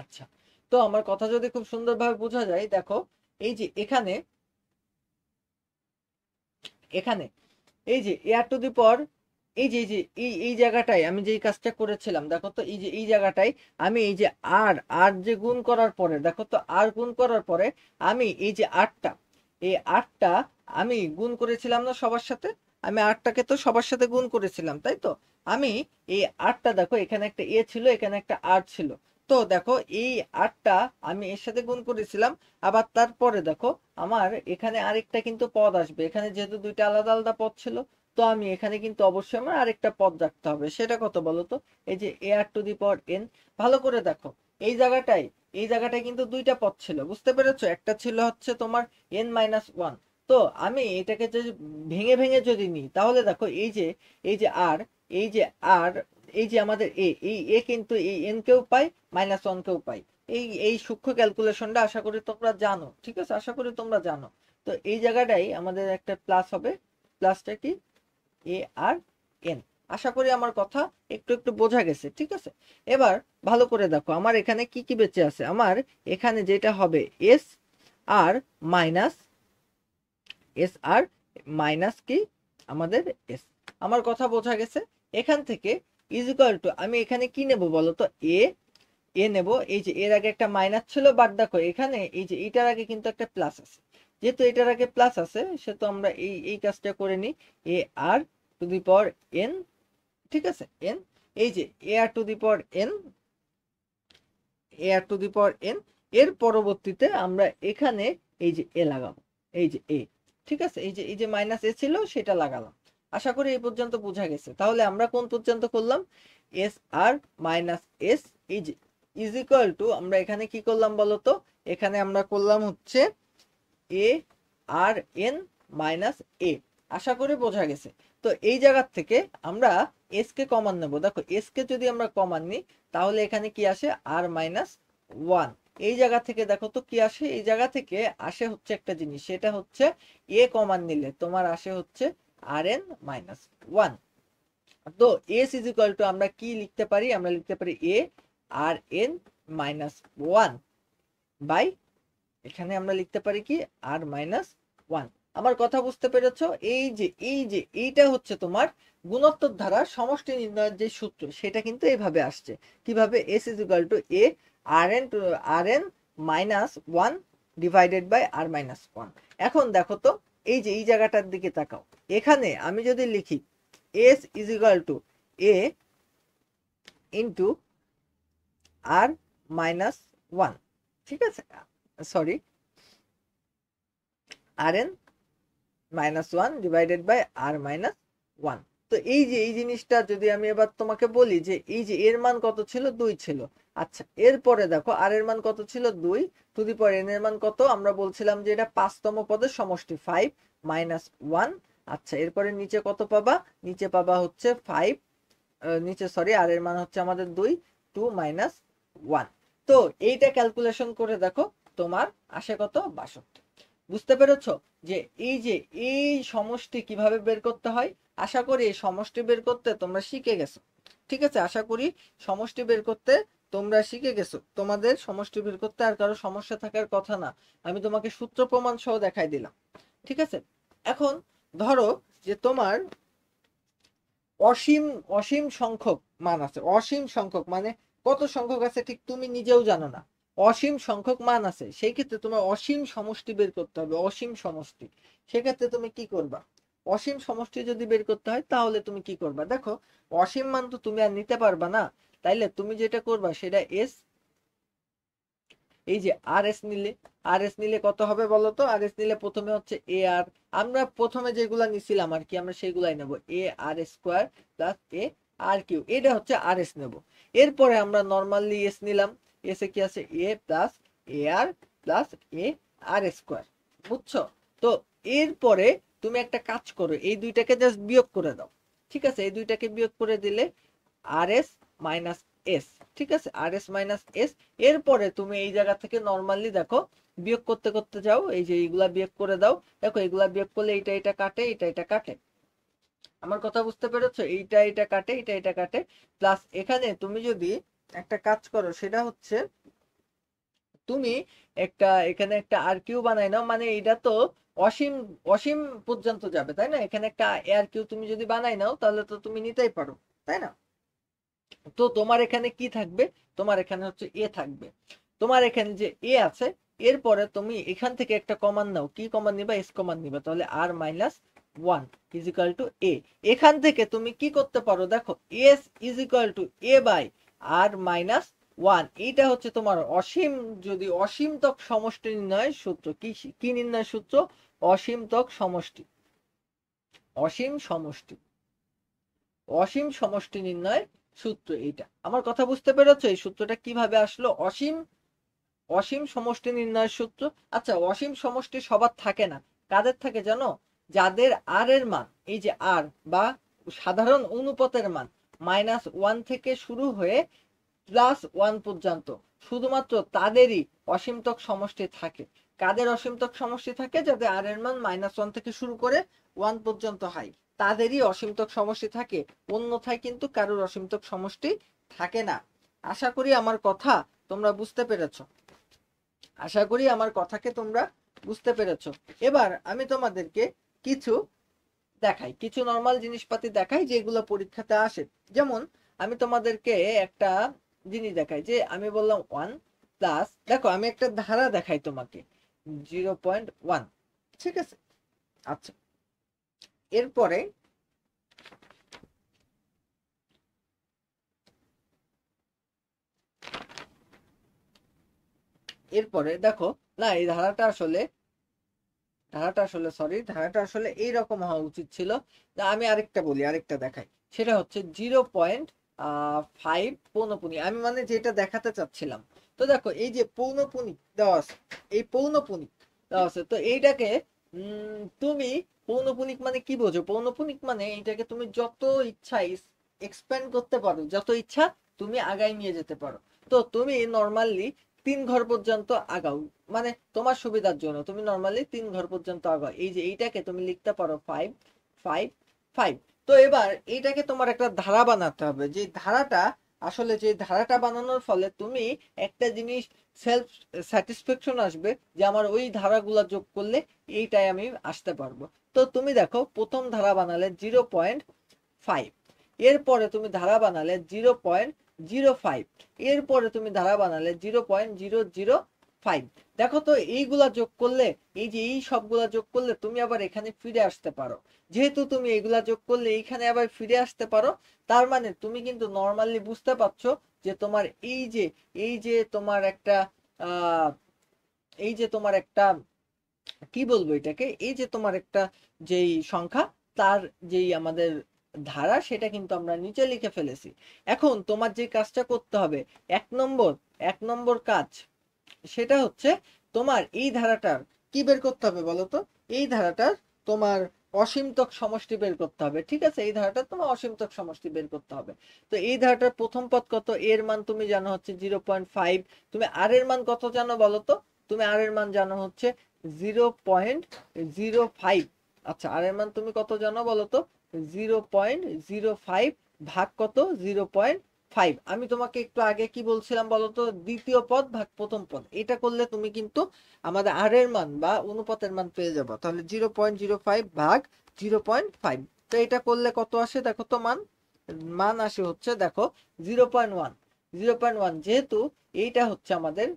আচ্ছা, তো আমার কথা যদি খুব সুন্দরভাবে বোঝা যায়, দেখো এই যে এখানে, এখানে এই যে এয়ার টু দি পাওয়ার, এই জায়গাটায় আমি যে কাজটা করেছিলাম, দেখো তো এই যে এই জায়গাটায় আমি এই যে আর আর যে গুণ করার পরে, দেখো তো আর গুণ করার পরে আমি এই যে আটটা, এই আটটা আমি গুণ করেছিলাম না সবার সাথে, আমি আটটাকে তো সবার সাথে গুণ করেছিলাম, তাই তো। আমি এই আটটা, দেখো এখানে একটা এ ছিল, এখানে একটা আর ছিল, তো দেখো এই আটটা আমি এর সাথে গুণ করেছিলাম। আবার তারপরে দেখো আমার এখানে আরেকটা কিন্তু পদ আসবে, এখানে যেহেতু দুইটা আলাদা আলাদা পদ ছিল, তো আমি এখানে কিন্তু অবশ্যই আমার আরেকটা পদ রাখতে হবে, সেটা কত বলো তো, এই যে a r to the power N. ভালো করে দেখো, এই জায়গাটায়, এই জায়গাটায় কিন্তু দুইটা পদ ছিল, বুঝতে পেরেছো, একটা ছিল হচ্ছে তোমার n-1। তো আমি এটাকে যদি ভেঙে ভেঙে যদি নিই, তাহলে দেখো এই যে আর, এই যে আর এই যে আমাদের এ কিন্তু এই এন কেও পাই, -1 কেও পাই। এই সূক্ষ্ম ক্যালকুলেশনটা আশা করি তোমরা জানো, ঠিক আছে, আশা করি তোমরা জানো। তো এই জায়গাটাই আমাদের একটা প্লাস হবে, প্লাসটা কি এ আর এন। আশা করি আমার কথা একটু একটু বোঝা গেছে, ঠিক আছে। এবার ভালো করে দেখো আমার এখানে কি কি বেঁচে আছে। আমার এখানে যেটা হবে এস আর মাইনাস, এস আর মাইনাস কি আমাদের এস। আমার কথা বোঝা গেছে। এখান থেকে ইজ ইকুয়াল টু আমি এখানে কি নেব বলো তো, এ নেব। এই যে এর আগে একটা মাইনাস ছিল, বাট দেখো এখানে এই যে এটার আগে কিন্তু একটা প্লাস আছে, যেহেতু এটার আগে প্লাস আছে সেহেতু আমরা এই কাজটা করে নিই। এ r to the power N, ঠিক আছে, এন। এই যে a r to the power n, a r to the power n. এর পরবর্তীতে আমরা এখানে এই যে এ লাগাবো, এই যে এ, ঠিক আছে। এই যে মাইনাস এ ছিল সেটা লাগালাম। আশা করি এই পর্যন্ত বোঝা গেছে। তাহলে আমরা কোন পর্যন্ত করলাম, এস আর মাইনাস এস, এই যে ইজ ইকুয়াল টু আমরা এখানে কি করলাম বলতো, এখানে আমরা করলাম হচ্ছে এ আর এন মাইনাস এ। আশা করি বোঝা গেছে। তো এই জায়গার থেকে আমরা এস কে কমন নেব। দেখো এস কে যদি আমরা কমন নিই তাহলে এখানে কি আসে, আর মাইনাস ওয়ান। এই জায়গা থেকে দেখো তো কি আসে, এই জায়গা থেকে আসে হচ্ছে একটা জিনিস, সেটা হচ্ছে এ কমন নিলে তোমার আসে হচ্ছে আর এন মাইনাস ওয়ান। তো এস ইজ ইকুয়াল টু আমরা কি লিখতে পারি, আমরা লিখতে পারি এ r n minus one by, এখানে আমরা লিখতে পারি কি আর মাইনাস ওয়ান। আমার কথা বুঝতে পেরেছো? এই যে এইটা হচ্ছে তোমার গুণোত্তর ধারা সমষ্টি নির্ণয়ের যে সূত্র, সেটা কিন্তু এইভাবে আসছে। কিভাবে, S is equal to a r n minus one divided by r minus one. এখন দেখো তো এই যে এই জায়গাটার দিকে তাকাও, এখানে আমি যদি লিখি S is equal to a into r minus one, ঠিক আছে, sorry r n minus one divided by r minus one. তো এই যে এই জিনিসটা যদি আমি এবার তোমাকে বলি যে এই যে এর মান কত ছিল, 2 ছিল। আচ্ছা এরপরে দেখো আর এর মান কত ছিল, 2 টু দি পাওয়ার এন এর মান কত, আমরা বলছিলাম যে এটা 5তম পদের সমষ্টি 5 মাইনাস 1। আচ্ছা এরপরে নিচে কত পাবা, নিচে পাবা হচ্ছে 5, নিচে সরি আর এর মান হচ্ছে আমাদের 2 মাইনাস 1। তো এইটা ক্যালকুলেশন করে দেখো তোমার আসে কত, 62। বুঝতে পেরেছো যে এই সমষ্টি কিভাবে বের করতে হয়? আশা করি এই সমষ্টি বের করতে তোমরা শিখে গেছো, ঠিক আছে। আশা করি সমষ্টি বের করতে তোমরা শিখে গেছো। তোমাদের সমষ্টি বের করতে আর কারো সমস্যা থাকার কথা না, আমি তোমাকে সূত্র প্রমাণ সহ দেখাই দিলাম, ঠিক আছে। এখন ধরো যে তোমার অসীম অসীম সংখ্যক মান আছে, অসীম সংখ্যক মানে কত সংখ্যক আছে ঠিক তুমি নিজেও জানো না, অসীম সংখ্যক মান আছে। সেই ক্ষেত্রে তোমার অসীম সমষ্টি বের করতে হবে, অসীম সমষ্টি। সেক্ষেত্রে তুমি কি করবা, অসীম সমষ্টি যদি বের করতে হয় তাহলে তুমি কি করবা, দেখো অসীম মান তো তুমি আর নিতে পারবা না, তাইলে তুমি যেটা করবা সেটা এস, এই যে আর এস নিলে, আর এস নিলে কত হবে বলো তো, আর এস নিলে প্রথমে হচ্ছে এ আর, আমরা প্রথমে যেগুলা নিছিলাম আর কি আমরা সেগুলাই নেব, এ r square plus a r Q, এটা হচ্ছে আর এস নেব। এরপরে আমরা নর্মালি এস নিলাম, এসে কি আছে এ plus a r plus a r square, বুঝছো? তো এরপরে তুমি একটা কাজ করো, এই দুইটাকে জাস্ট বিয়োগ করে দাও, ঠিক আছে। এই দুইটাকে বিয়োগ করে দিলে আর এস মাইনাস এস, ঠিক আছে, আর এস মাইনাস এস। এরপরে তুমি এই জায়গা থেকে নর্মালি দেখো বিয়োগ করতে করতে যাও, এই যে এইগুলা বিয়োগ করে দাও, দেখো এইগুলা বিয়োগ করলে এটা এটা কাটে, এটা এটা কাটে। আমার কথা বুঝতে পেরেছো? এইটা এটা কাটে, এটা এটা কাটে। প্লাস এখানে তুমি যদি একটা কাজ করো সেটা হচ্ছে তুমি এখানে একটা আর কিউ বানাই নাও, মানে এটা তো অসীম অসীম পর্যন্ত যাবে তাই না, এখানে একটা আর কিউ তুমি যদি বানাই নাও তাহলে তো তুমি নিতেই পারো, তাই না। তো তোমার এখানে কি থাকবে, তোমার এখানে হচ্ছে এ থাকবে। তোমার এখানে যে এ আছে এরপরে তুমি এখান থেকে একটা কমান নাও, কি কমান নিবা, এস কমান নিবা, তাহলে r minus one is equal to a. এখান থেকে তুমি কি করতে পারো, দেখো s is equal to a by r minus one. এইটা হচ্ছে তোমার অসীম, যদি অসীমতক সমষ্টি নির্ণয়ের সূত্র। কি নির্ণয়ের সূত্র, অসীমতক সমষ্টি, অসীম সমষ্টি, অসীম সমষ্টি নির্ণয়ের সূত্র এইটা। আমার কথা বুঝতে পেরেছো? এই সূত্রটা কিভাবে আসলো, অসীম অসীম সমষ্টি নির্ণয়ের সূত্র। আচ্ছা অসীম সমষ্টি সবার থাকে না, কাদের থাকে জানো, যাদের আর এর মান, এই যে আর বা সাধারণ অনুপাতের মান -1 থেকে শুরু হয়ে +1 পর্যন্ত শুধুমাত্র তাদেরই অসীমতক সমষ্টি থাকে। কাদের অসীমতক সমষ্টি থাকে? যাদের আর এর মান -1 থেকে শুরু করে 1 পর্যন্ত হয়, তাদেরই অসীমতক সমষ্টি থাকে। অন্যথায় কিন্তু কারোর অসীমতক সমষ্টি থাকে না। আশা করি আমার কথা তোমরা বুঝতে পেরেছো। আশা করি আমার কথাকে তোমরা বুঝতে পেরেছো। এবার আমি তোমাদেরকে কিছু দেখাই, কিছু নরমাল জিনিসপাতি দেখাই যেগুলো পরীক্ষাতে আসে। যেমন আমি তোমাদেরকে একটা জিনিস দেখাই, যে আমি বললাম 1 প্লাস, দেখো আমি একটা ধারা দেখাই তোমাকে 0.1, ঠিক আছে? আচ্ছা, এরপরে দেখো, না এই ধারাটা আসলে এইরকম হওয়া উচিত ছিল। আমি আরেকটা বলি, আরেকটা দেখাই, সেটা হচ্ছে 0.5 পৌনপুনি। আমি মানে যেটা দেখাতে চাচ্ছিলাম, তো দেখো এই যে পৌনপুনি দেওয়া আছে, এই পৌনপুনিক দেওয়া আছে, তো এইটাকে তুমি পৌনপুনিক মানে কি বোঝো? পৌনপুনিক মানে এইটাকে তুমি যত ইচ্ছা এক্সপ্যান্ড করতে পারো, যত ইচ্ছা তুমি আগায় নিয়ে যেতে পারো। তো তুমি নর্মালি 3 ঘর পর্যন্ত আগাও, মানে তোমার সুবিধার জন্য তুমি নরমালি 3 ঘর পর্যন্ত আগাও। এই যে এইটাকে তুমি লিখতে পারো 5 5 5। তো এবার এইটাকে তোমার একটা ধারা বানাতে হবে, যে ধারাটা আসলে, যে ধারাটা বানানোর ফলে তুমি একটা জিনিস সেলফ স্যাটিসফ্যাকশন আসবে, যে আমার ওই ধারাগুলা যোগ করলে এইটাই আমি আসতে পারবো। তো তুমি দেখো প্রথম ধারা বানালে 0.5, এরপরে তুমি ধারা বানালে 0.05, এরপরে তুমি ধারা বানালে 0.005। দেখো তো এইগুলা যোগ করলে, এই যে এই সবগুলা যোগ করলে তুমি আবার এখানে ফিরে আসতে পারো। যেহেতু তুমি এইগুলা যোগ করলে এইখানে আবার ফিরে আসতে পারো, তার মানে তুমি কিন্তু নর্মালি বুঝতে পারছো যে তোমার এই যে তোমার একটা আহ এই যে তোমার একটা কি বলবো এটাকে, এই যে তোমার একটা যেই সংখ্যা, তার যেই আমাদের ধারা, সেটা কিন্তু আমরা নিচে লিখে ফেলেছি। এখন তোমার যে কাজটা করতে হবে, এক নম্বর এক নম্বর কাজ, সেটা হচ্ছে তোমার এই ধারাটার কি বের করতে হবে বলো তো? এই ধারাটার তোমার অসীমতক সমষ্টি বের করতে হবে, ঠিক আছে? এই ধারাটার তোমার অসীমতক সমষ্টি বের করতে হবে। তো এই ধারাটার প্রথম পদ কত? এর মান তুমি জানো হচ্ছে 0.5। তুমি আর এর মান কত জানো বলো তো? তুমি আর এর মান জানো হচ্ছে 0.05। আচ্ছা, আর এর মান তুমি কত জানো বলো তো? 0.05 ভাগ কত? 0.5। আমি তোমাকে একটু আগে কি বলছিলাম বলতো? দ্বিতীয় পদ ভাগ প্রথম পদ, এটা করলে তুমি কিন্তু আমাদের আর এর মান বা অনুপাতের মান পেয়ে যাবো। তাহলে 0.05 ভাগ 0.5, তো এটা করলে কত আসে দেখো তো? মান মান আসে হচ্ছে, দেখো 0.1। 0.1 যেহেতু এইটা হচ্ছে আমাদের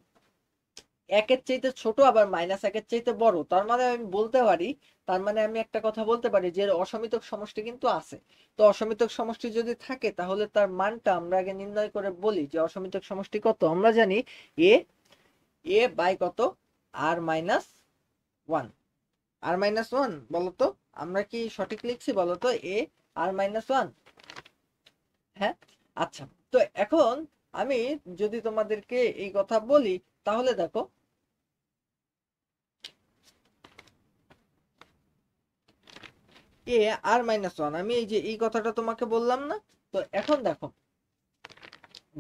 একের চাইতে ছোট, আবার -1-এর চাইতে বড়, তার মানে আমি বলতে পারি, তার মানে আমি একটা কথা বলতে পারি যে অসমিতক সমষ্টি কিন্তু আছে। তো অসমিতক সমষ্টি যদি থাকে, তাহলে তার মানটা আমরা আগে নির্ণয় করে বলি যে অসমিতক সমষ্টি কত। আমরা জানি এ এ বাই কত? r-1। r-1 বলতো, আমরা কি সঠিক লিখছি বলতো? আর-1। হ্যাঁ, আচ্ছা। তো এখন আমি যদি তোমাদেরকে এই কথা বলি, তাহলে দেখো আর-1, আমি এই যে এই কথাটা তোমাকে বললাম না? তো এখন দেখো,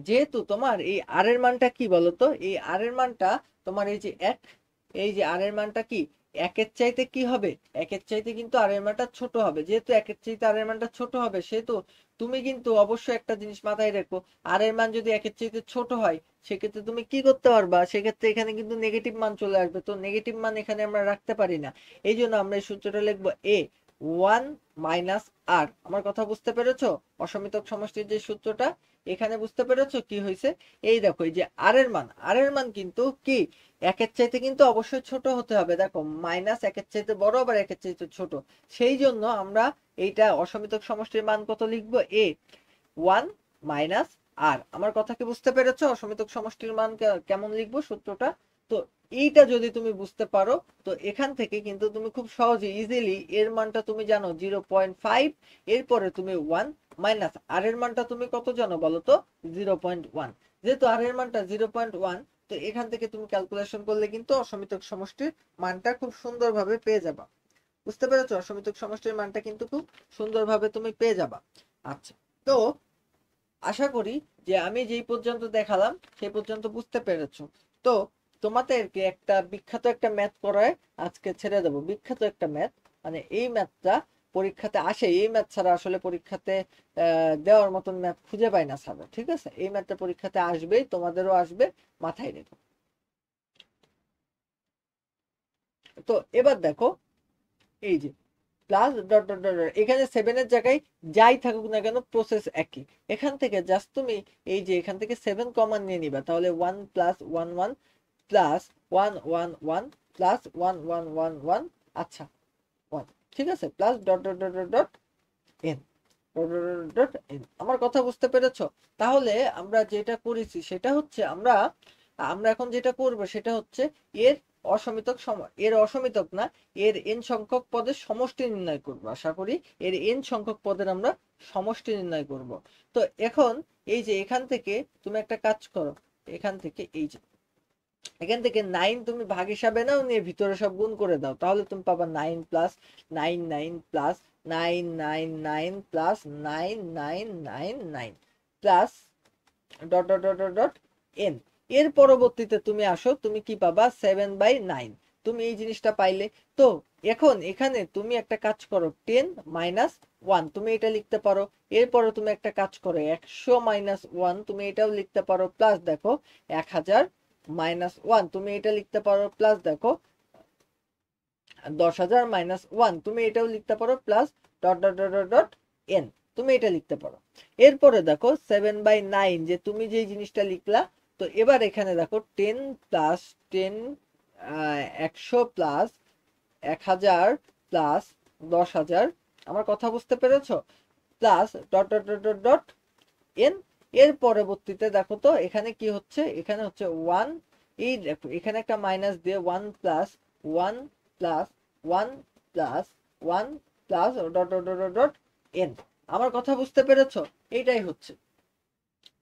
যেহেতু তোমার এই আর এর মানটা কি বলতো? এই আর এর মানটা তোমার এই যে 1, এই যে আর এর মানটা কি একের চাইতে কি হবে? একের চাইতে কিন্তু আর এর মানটা ছোট হবে। যেহেতু একের চাইতে আর এর মানটা ছোট হবে, সেহেতু তুমি কিন্তু অবশ্যই একটা জিনিস মাথায় রেখো, আর এর মান যদি একের চাইতে ছোট হয়, সেক্ষেত্রে তুমি কি করতে পারবা? সেক্ষেত্রে এখানে কিন্তু নেগেটিভ মান চলে আসবে। তো নেগেটিভ মান এখানে আমরা রাখতে পারি না। এই জন্য আমরা এই সূত্রটা লিখবো a1 মাইনাস আর। আমার কথা বুঝতে পেরেছো? অসমিতক সমষ্টির যে সূত্রটা, এখানে বুঝতে পেরেছো কি হয়েছে? এই দেখো, এই যে আর এর মান কিন্তু কি একের চাইতে কিন্তু অবশ্যই ছোট হতে হবে। দেখো, মাইনাস একের চাইতে বড়, আবার একের চাইতে ছোট। সেই জন্য আমরা এইটা অসমিতক সমষ্টির মান কত লিখবো? a1 মাইনাস আর। আমার কথা কি বুঝতে পেরেছো? অসমিতক সমষ্টির মান কেমন লিখবো সূত্রটা? তো এইটা যদি তুমি বুঝতে পারো, তো এখান থেকে কিন্তু তুমি খুব সহজে ইজিলি এর মানটা তুমি জানো 0.5, এরপরে তুমি 1 মাইনাস আর এর মানটা তুমি কত জানো বলো তো? 0.1। যেহেতু আর এর মানটা 0.1, তো এখান থেকে তুমি ক্যালকুলেশন করলে কিন্তু অসমিতক সমষ্টির মানটা খুব সুন্দরভাবে পেয়ে যাবা। বুঝতে পেরেছো? অসমিতক সমষ্টির মানটা কিন্তু খুব সুন্দরভাবে তুমি পেয়ে যাবা। আচ্ছা, তো আশা করি যে আমি যেই পর্যন্ত দেখালাম সেই পর্যন্ত বুঝতে পেরেছো। তো তোমাদেরকে একটা বিখ্যাত একটা ম্যাথ করায় আজকে ছেড়ে দেবো। বিখ্যাত একটা ম্যাথ, মানে এই ম্যাথটা পরীক্ষাতে আসে, এই ম্যাথ ছাড়া আসলে পরীক্ষাতে দেওয়ার মতন ম্যাথ খুঁজে পায় না স্যার, ঠিক আছে? এই ম্যাথটা পরীক্ষাতে আসবেই, তোমাদেরও আসবে, মাথায় রেখো। তো এবার দেখো, এই যে প্লাস ডট ডট ডট, এখানে সেভেনের জায়গায় যাই থাকুক না কেন প্রসেস একই। এখান থেকে জাস্ট তুমি এই যে এখান থেকে 7 কমন নিয়ে নিবা, তাহলে 1 প্লাস 1 1 প্লাস 1 1 1 প্লাস 1 1 1 1, আচ্ছা 1, ঠিক আছে, plus dot dot dot dot dot N, dot dot dot dot N. আমার কথা বুঝতে পেরেছো? তাহলে আমরা যেটা করেছি সেটা হচ্ছে আমরা আমরা এখন যেটা করব সেটা হচ্ছে এর অসমিতক এর অসমিতক না, এর এন সংখ্যক পদের সমষ্টি নির্ণয় করব। আশা করি এর এন সংখ্যক পদের আমরা সমষ্টি নির্ণয় করব। তো এখন এই যে এখান থেকে তুমি একটা কাজ করো, এখান থেকে এই যে এখান থেকে 9 তুমি ভাগ হিসাবে নাও, নিয়ে ভিতরে সব গুণ করে দাও, তাহলে তুমি পাবা 9 plus 9 9 plus 9 9 9 plus 9 9 9 9 plus dot dot dot dot dot N. এর পরবর্তীতে তুমি আসো, তুমি কি পাবা 7/9, তুমি এই জিনিসটা পাইলে। তো এখন এখানে তুমি একটা কাজ করো, 10 মাইনাস 1 তুমি এটা লিখতে পারো। এরপরে তুমি একটা কাজ করো, 100 মাইনাস 1 তুমি এটাও লিখতে পারো, প্লাস দেখো 1000 মাইনাস 1 তুমি এটা লিখতে পারো, প্লাস দেখো 10,000 মাইনাস 1 তুমি এটাও লিখতে পারো, plus dot dot dot dot dot N তুমি এটা লিখতে পারো। এরপরে দেখো 7/9 যে তুমি যে জিনিসটা লিখলা, তো এবার এখানে দেখো 10 প্লাস 10, 100 প্লাস 1000 প্লাস 10,000, আমার কথা বুঝতে পেরেছো? Plus dot dot dot dot dot N. এর পরবর্তীতে দেখো তো এখানে কি হচ্ছে, এখানে হচ্ছে 1, এই দেখো এখানে একটা মাইনাস দিয়ে 1 plus 1 plus 1 plus 1 plus dot dot dot dot N. আমার কথা বুঝতে পেরেছো? এইটাই হচ্ছে।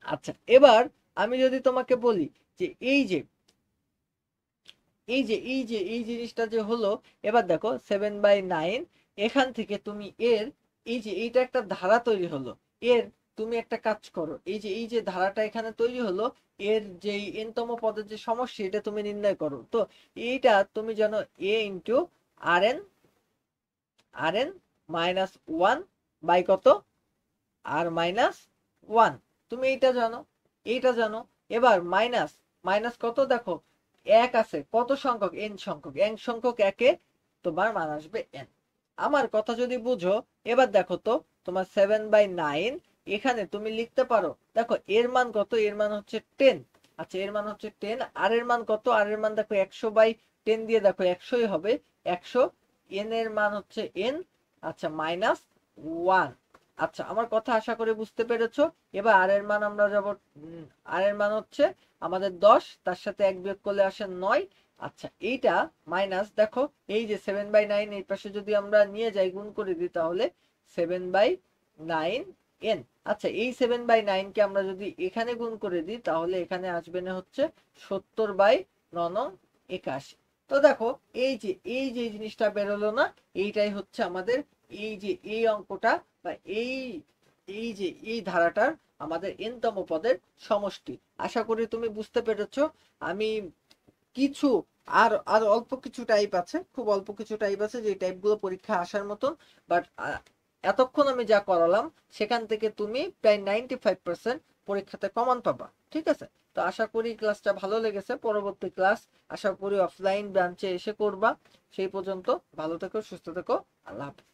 আচ্ছা এবার আমি যদি তোমাকে বলি যে এই যে এই জিনিসটা যে হলো, এবার দেখো 7/9, এখান থেকে তুমি এর এই যে এইটা একটা ধারা তৈরি হলো, এর তুমি একটা কাজ করো, এই যে ধারাটা এখানে তৈরি হলো, এর যে এনতম পদের যে সমষ্টি এটা তুমি নির্ণয় করো। তো এইটা তুমি জানো a into r n minus 1 by কত, আর মাইনাস 1, তুমি এইটা জানো। এবার মাইনাস মাইনাস কত দেখো, এক আছে কত সংখ্যক, এন সংখ্যক, এন সংখ্যক একে তোমার মান আসবে এন। আমার কথা যদি বুঝো, এবার দেখো তো তোমার 7/9 এখানে তুমি লিখতে পারো, দেখো এর মান কত, এর মান হচ্ছে 10, আচ্ছা এর মান হচ্ছে 10, আর এর মান কত, আর এর মান দেখো 100/10 দিয়ে দেখো 100ই হবে, 100, এন এর মান হচ্ছে এন, আচ্ছা মাইনাস 1। আচ্ছা আমার কথা আশা করি বুঝতে পেরেছো। এবার আর এর মান আমরা যাব, আর এর মান হচ্ছে আমাদের 10, তার সাথে 1 বিয়োগ করলে আসে 9। আচ্ছা এইটা মাইনাস দেখো এই যে 7/9 এই পাশে যদি আমরা নিয়ে যাই গুণ করে দিই, তাহলে 7/9 এন। আচ্ছা এই 7/9 কে আমরা যদি এখানে গুণ করে দিই, তাহলে এখানে আসবে না হচ্ছে 70/981। তো দেখো এই যে জিনিসটা বেরোলো না, এইটাই হচ্ছে আমাদের এই যে এই অঙ্কটা বা এই যে এই ধারাটার আমাদের এনতম পদের সমষ্টি। আশা করি তুমি বুঝতে পেরেছো। আমি কিছু আর আর অল্প কিছু টাইপ আছে, খুব অল্প কিছু টাইপ আছে যে টাইপগুলো পরীক্ষা আসার মতন, বাট এতক্ষণ আমি যা করালাম সেখান থেকে তুমি প্রায় 95% পরীক্ষাতে কমন পাবা, ঠিক আছে? তো আশা করি ক্লাসটা ভালো লেগেছে। পরবর্তী ক্লাস আশা করি অফলাইন ব্রাঞ্চে এসে করবা। সেই পর্যন্ত ভালো থেকো, সুস্থ থেকো, আল্লাহ হাফেজ।